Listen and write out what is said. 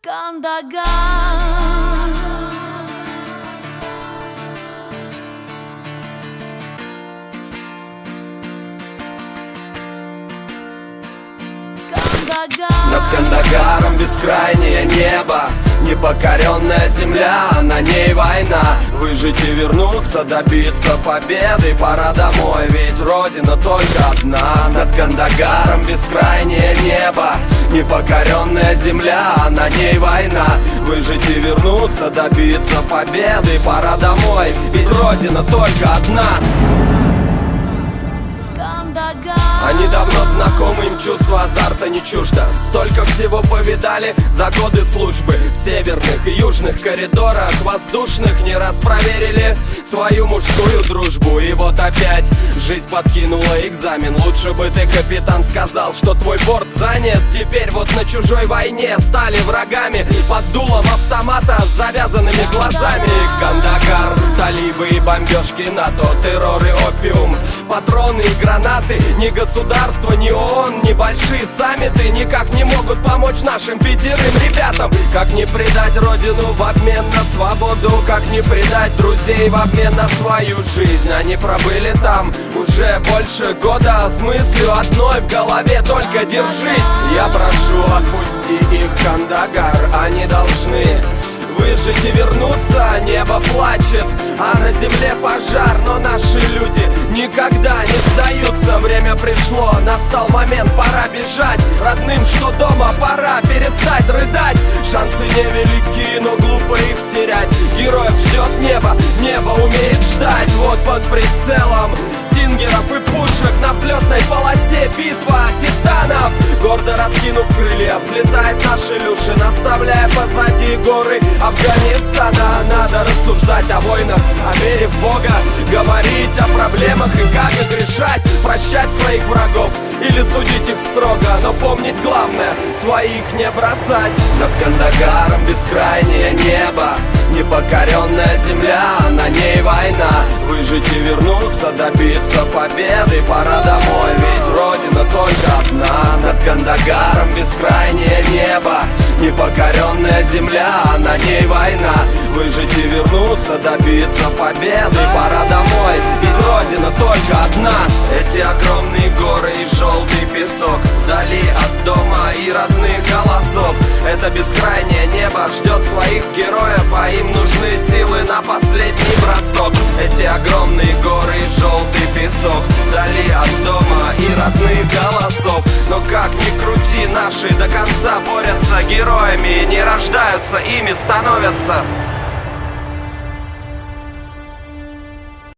Кандагар. Над Кандагаром бескрайнее небо, непокоренная земля, на ней война. Выжить и вернуться, добиться победы, пора домой, ведь родина только одна. Над Кандагаром бескрайнее небо, непокоренная земля, на ней война. Выжить и вернуться, добиться победы, пора домой, ведь родина только одна. Они давно знакомы, им чувство азарта не чуждо. Столько всего повидали за годы службы. В северных и южных коридорах воздушных не раз проверили свою мужскую дружбу. И вот опять жизнь подкинула экзамен. Лучше бы ты, капитан, сказал, что твой борт занят. Теперь вот на чужой войне стали врагами под дулом автомата с завязанными глазами. Кандагар, талибы и бомбежки НАТО, террор и опиум, патроны и гранаты. Ни государство, ни ООН, ни большие саммиты никак не могут помочь нашим пятерым ребятам. Как не предать родину в обмен на свободу, как не предать друзей в обмен на свою жизнь. Они пробыли там уже больше года с мыслью одной в голове: только держись. Я прошу, отпусти их, Кандагар, они должны выжить и вернуться. Небо плачет, а на земле пожар, но наши люди никогда не сдаются. Время пришло, настал момент, пора бежать. Родным, что дома, пора перестать рыдать. Шансы невелики, но глупо их терять. Героев ждет небо, небо умеет ждать. Вот под прицелом стингеров и пушек на взлетной полосе битва титанов. Гордо раскинув крылья, взлетает наша Илюша, наставляя позади горы Афганистана. Надо рассуждать о войнах, о вере в Бога, говорить о проблемах и как их решать. Прощать своих врагов или судить их строго, но помнить главное — своих не бросать. Над Кандагаром бескрайнее небо, непокоренная земля, на ней война. Выжить и вернуться, добиться победы, пора домой, ведь родина только одна. Над Кандагаром бескрайнее небо, непокоренная земля, на ней война. Выжить и вернуться, добиться победы, пора домой, ведь родина только одна. Эти огромные горы и желтый песок, вдали от дома и родных голосов. Это бескрайнее небо ждет своих героев, а им нужны силы на последний бросок. Эти огромные горы и желтый песок, вдали от дома и родных голосов. Но как ни крути, наши до конца борются героями, не рождаются, ими становятся.